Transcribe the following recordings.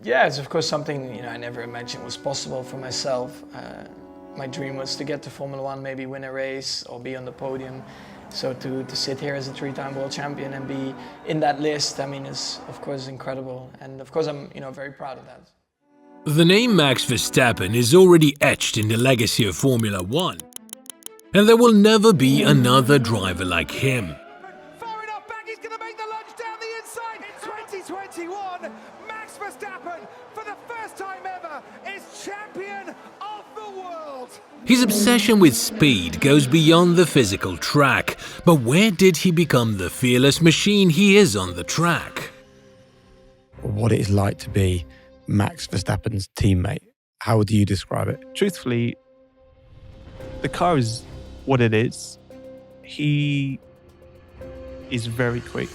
Yeah, it's of course something I never imagined was possible for myself. My dream was to get to Formula One, maybe win a race or be on the podium. So to sit here as a three-time world champion and be in that list, I mean, is of course incredible. And of course I'm very proud of that. The name Max Verstappen is already etched in the legacy of Formula One. And there will never be another driver like him. Far enough back, he's going to make the lunge down the inside. In 2021, Max Verstappen, for the first time ever, is champion of the world. His obsession with speed goes beyond the physical track, but where did he become the fearless machine he is on the track? What it is like to be Max Verstappen's teammate. How would you describe it? Truthfully, the car is what it is. He is very quick.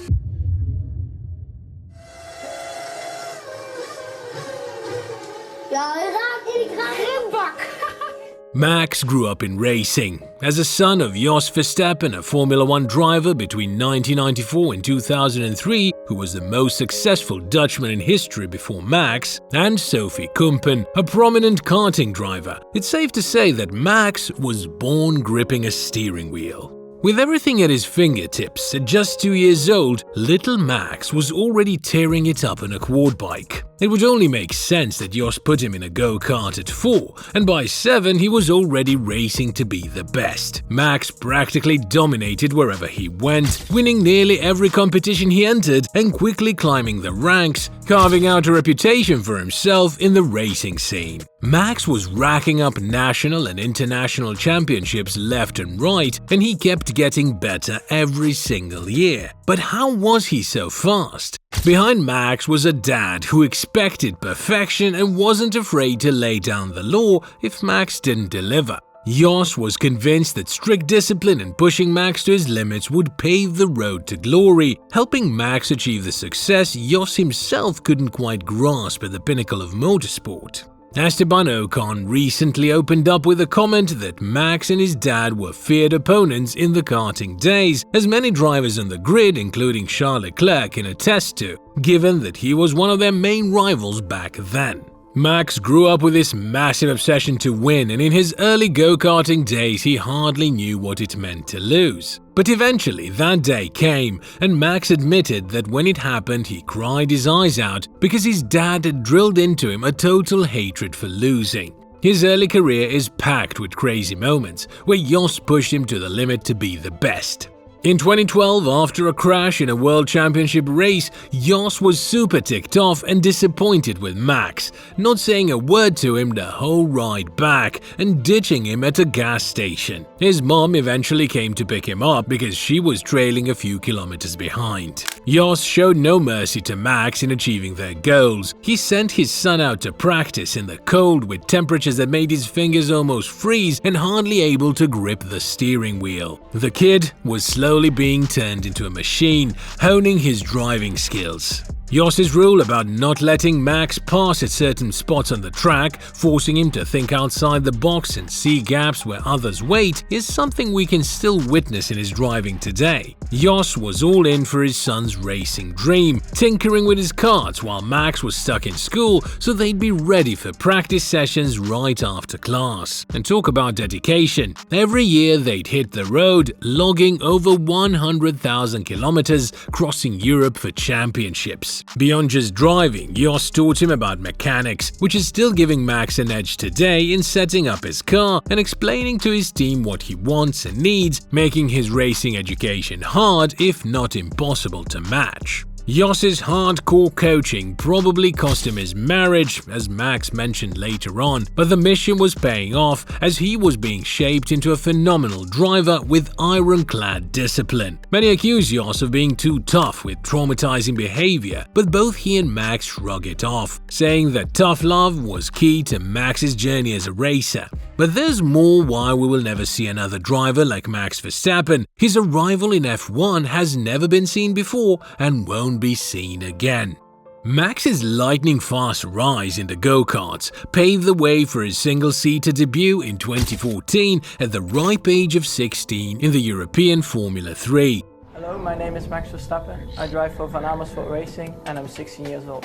Max grew up in racing. As a son of Jos Verstappen, a Formula One driver between 1994 and 2003, who was the most successful Dutchman in history before Max, and Sophie Kumpen, a prominent karting driver, it's safe to say that Max was born gripping a steering wheel. With everything at his fingertips, at just 2 years old, little Max was already tearing it up on a quad bike. It would only make sense that Jos put him in a go-kart at 4, and by 7 he was already racing to be the best. Max practically dominated wherever he went, winning nearly every competition he entered and quickly climbing the ranks, carving out a reputation for himself in the racing scene. Max was racking up national and international championships left and right, and he kept getting better every single year. But how was he so fast? Behind Max was a dad who expected perfection and wasn't afraid to lay down the law if Max didn't deliver. Jos was convinced that strict discipline and pushing Max to his limits would pave the road to glory, helping Max achieve the success Jos himself couldn't quite grasp at the pinnacle of motorsport. Esteban Ocon recently opened up with a comment that Max and his dad were feared opponents in the karting days, as many drivers on the grid, including Charles Leclerc, can attest to, given that he was one of their main rivals back then. Max grew up with this massive obsession to win, and in his early go-karting days he hardly knew what it meant to lose. But eventually that day came, and Max admitted that when it happened he cried his eyes out because his dad had drilled into him a total hatred for losing. His early career is packed with crazy moments, where Jos pushed him to the limit to be the best. In 2012, after a crash in a World Championship race, Jos was super ticked off and disappointed with Max, not saying a word to him the whole ride back and ditching him at a gas station. His mom eventually came to pick him up because she was trailing a few kilometers behind. Jos showed no mercy to Max in achieving their goals. He sent his son out to practice in the cold with temperatures that made his fingers almost freeze and hardly able to grip the steering wheel. The kid was slowly being turned into a machine, honing his driving skills. Jos's rule about not letting Max pass at certain spots on the track, forcing him to think outside the box and see gaps where others wait, is something we can still witness in his driving today. Jos was all in for his son's racing dream, tinkering with his karts while Max was stuck in school so they'd be ready for practice sessions right after class. And talk about dedication. Every year they'd hit the road, logging over 100,000 kilometers, crossing Europe for championships. Beyond just driving, Jos taught him about mechanics, which is still giving Max an edge today in setting up his car and explaining to his team what he wants and needs, making his racing education hard, if not impossible, to match. Jos's hardcore coaching probably cost him his marriage, as Max mentioned later on, but the mission was paying off as he was being shaped into a phenomenal driver with ironclad discipline. Many accuse Jos of being too tough with traumatizing behavior, but both he and Max shrug it off, saying that tough love was key to Max's journey as a racer. But there's more why we will never see another driver like Max Verstappen. His arrival in F1 has never been seen before and won't be seen again. Max's lightning-fast rise in the go-karts paved the way for his single-seater debut in 2014 at the ripe age of 16 in the European Formula 3. Hello, my name is Max Verstappen. I drive for Van Amersfoort Racing and I'm 16 years old.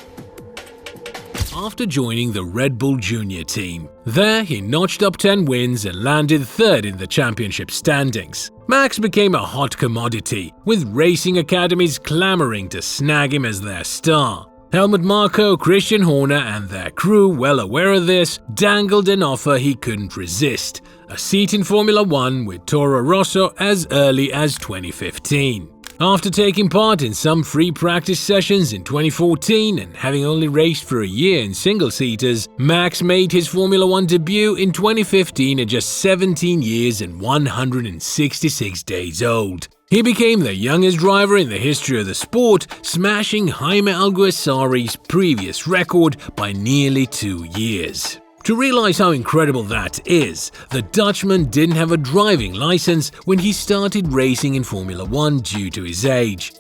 after joining the Red Bull Junior team. There, he notched up 10 wins and landed third in the championship standings. Max became a hot commodity, with racing academies clamoring to snag him as their star. Helmut Marko, Christian Horner and their crew, well aware of this, dangled an offer he couldn't resist: a seat in Formula 1 with Toro Rosso as early as 2015. After taking part in some free practice sessions in 2014 and having only raced for a year in single-seaters, Max made his Formula 1 debut in 2015 at just 17 years and 166 days old. He became the youngest driver in the history of the sport, smashing Jaime Alguersuari's previous record by nearly 2 years. To realize how incredible that is, the Dutchman didn't have a driving license when he started racing in Formula 1 due to his age.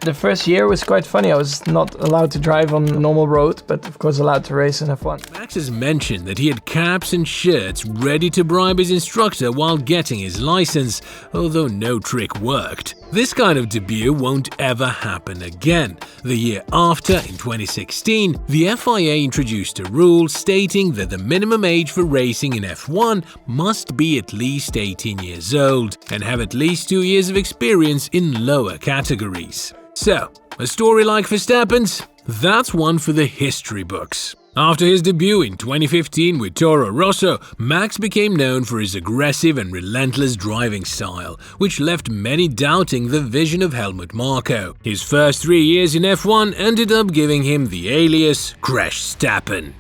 The first year was quite funny. I was not allowed to drive on a normal road, but of course allowed to race in F1. Max has mentioned that he had caps and shirts ready to bribe his instructor while getting his license, although no trick worked. This kind of debut won't ever happen again. The year after, in 2016, the FIA introduced a rule stating that the minimum age for racing in F1 must be at least 18 years old and have at least 2 years of experience in lower categories. So, a story like Verstappen's? That's one for the history books. After his debut in 2015 with Toro Rosso, Max became known for his aggressive and relentless driving style, which left many doubting the vision of Helmut Marko. His first 3 years in F1 ended up giving him the alias Crash Stappen.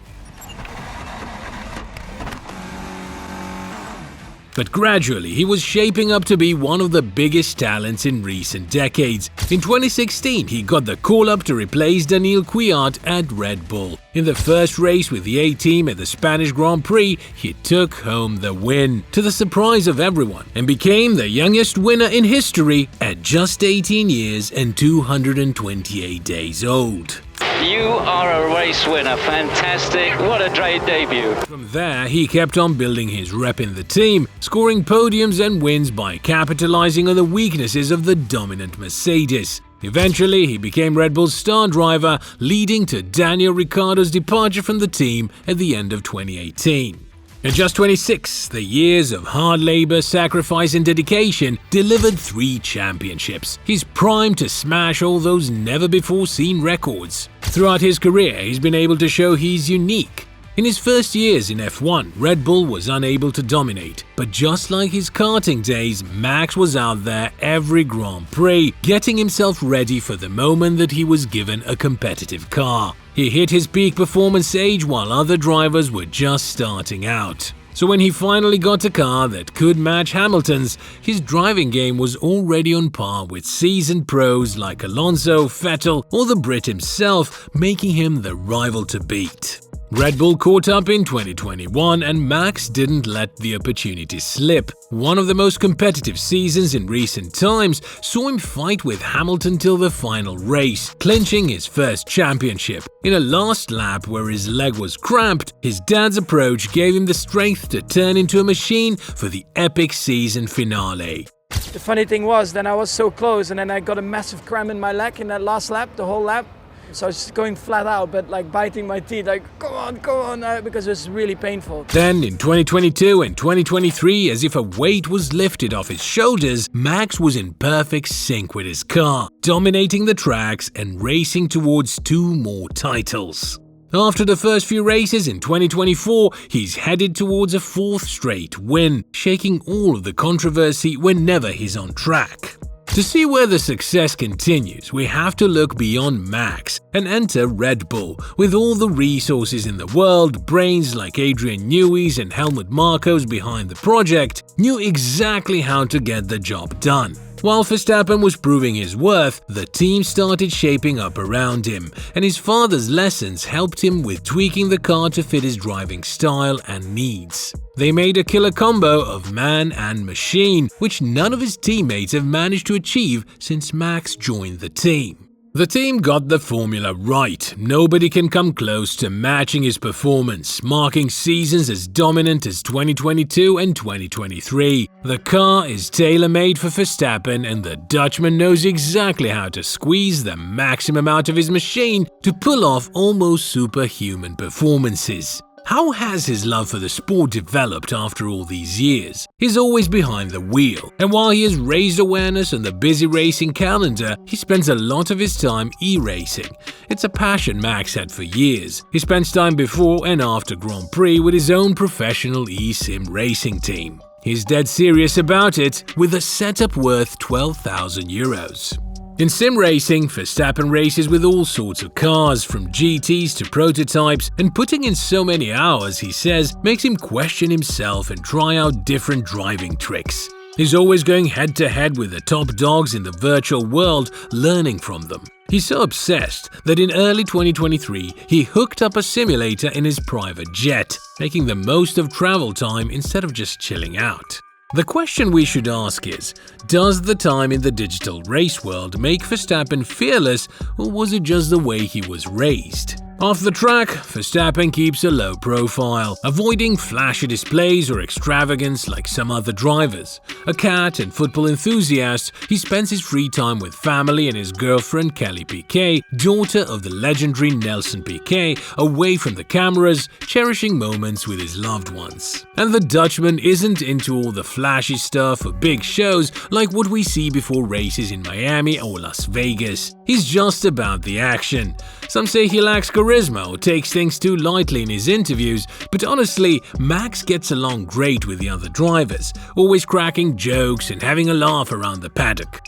But gradually, he was shaping up to be one of the biggest talents in recent decades. In 2016, he got the call-up to replace Daniil Kvyat at Red Bull. In the first race with the A-team at the Spanish Grand Prix, he took home the win, to the surprise of everyone, and became the youngest winner in history at just 18 years and 228 days old. You are a race winner. Fantastic. What a great debut. From there, he kept on building his rep in the team, scoring podiums and wins by capitalizing on the weaknesses of the dominant Mercedes. Eventually, he became Red Bull's star driver, leading to Daniel Ricciardo's departure from the team at the end of 2018. At just 26, the years of hard labor, sacrifice and dedication delivered 3 championships. He's primed to smash all those never-before-seen records. Throughout his career, he's been able to show he's unique. In his first years in F1, Red Bull was unable to dominate, but just like his karting days, Max was out there every Grand Prix, getting himself ready for the moment that he was given a competitive car. He hit his peak performance age while other drivers were just starting out. So when he finally got a car that could match Hamilton's, his driving game was already on par with seasoned pros like Alonso, Vettel or the Brit himself, making him the rival to beat. Red Bull caught up in 2021 and Max didn't let the opportunity slip. One of the most competitive seasons in recent times saw him fight with Hamilton till the final race, clinching his first championship. In a last lap where his leg was cramped, his dad's approach gave him the strength to turn into a machine for the epic season finale. The funny thing was, then I was so close and then I got a massive cramp in my leg in that last lap, the whole lap. So I was just going flat out, but like biting my teeth, like, come on, because it was really painful. Then in 2022 and 2023, as if a weight was lifted off his shoulders, Max was in perfect sync with his car, dominating the tracks and racing towards 2 more titles. After the first few races in 2024, he's headed towards a 4th straight win, shaking all of the controversy whenever he's on track. To see where the success continues, we have to look beyond Max and enter Red Bull. With all the resources in the world, brains like Adrian Newey's and Helmut Marko's behind the project knew exactly how to get the job done. While Verstappen was proving his worth, the team started shaping up around him, and his father's lessons helped him with tweaking the car to fit his driving style and needs. They made a killer combo of man and machine, which none of his teammates have managed to achieve since Max joined the team. The team got the formula right. Nobody can come close to matching his performance, marking seasons as dominant as 2022 and 2023. The car is tailor-made for Verstappen, and the Dutchman knows exactly how to squeeze the maximum out of his machine to pull off almost superhuman performances. How has his love for the sport developed after all these years? He's always behind the wheel, and while he has raised awareness on the busy racing calendar, he spends a lot of his time e-racing. It's a passion Max had for years. He spends time before and after Grand Prix with his own professional e-sim racing team. He's dead serious about it, with a setup worth €12,000. In sim racing, Verstappen races with all sorts of cars, from GTs to prototypes, and putting in so many hours, he says, makes him question himself and try out different driving tricks. He's always going head-to-head with the top dogs in the virtual world, learning from them. He's so obsessed that in early 2023, he hooked up a simulator in his private jet, making the most of travel time instead of just chilling out. The question we should ask is, does the time in the digital race world make Verstappen fearless, or was it just the way he was raised? Off the track, Verstappen keeps a low profile, avoiding flashy displays or extravagance like some other drivers. A cat and football enthusiast, he spends his free time with family and his girlfriend Kelly Piquet, daughter of the legendary Nelson Piquet, away from the cameras, cherishing moments with his loved ones. And the Dutchman isn't into all the flashy stuff or big shows like what we see before races in Miami or Las Vegas. He's just about the action. Some say he lacks charisma or takes things too lightly in his interviews, but honestly, Max gets along great with the other drivers, always cracking jokes and having a laugh around the paddock.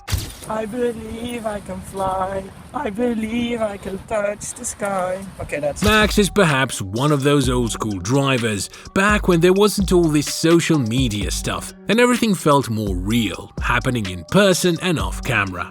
I believe I can fly. I believe I can touch the sky. Okay, that's... Max is perhaps one of those old-school drivers, back when there wasn't all this social media stuff, and everything felt more real, happening in person and off-camera.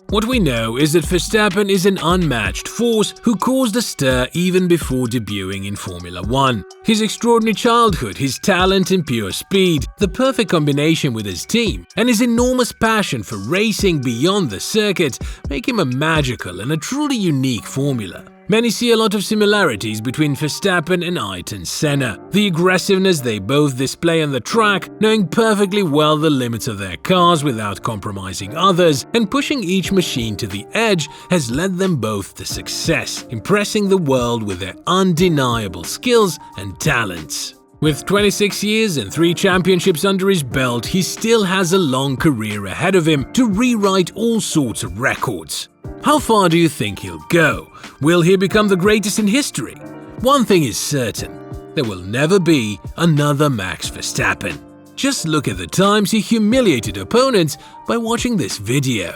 What we know is that Verstappen is an unmatched force who caused a stir even before debuting in Formula 1. His extraordinary childhood, his talent and pure speed, the perfect combination with his team, and his enormous passion for racing beyond the circuit make him a magical and a truly unique formula. Many see a lot of similarities between Verstappen and Ayrton Senna. The aggressiveness they both display on the track, knowing perfectly well the limits of their cars without compromising others, and pushing each machine to the edge has led them both to success, impressing the world with their undeniable skills and talents. With 26 years and 3 championships under his belt, he still has a long career ahead of him to rewrite all sorts of records. How far do you think he'll go? Will he become the greatest in history? One thing is certain, there will never be another Max Verstappen. Just look at the times he humiliated opponents by watching this video.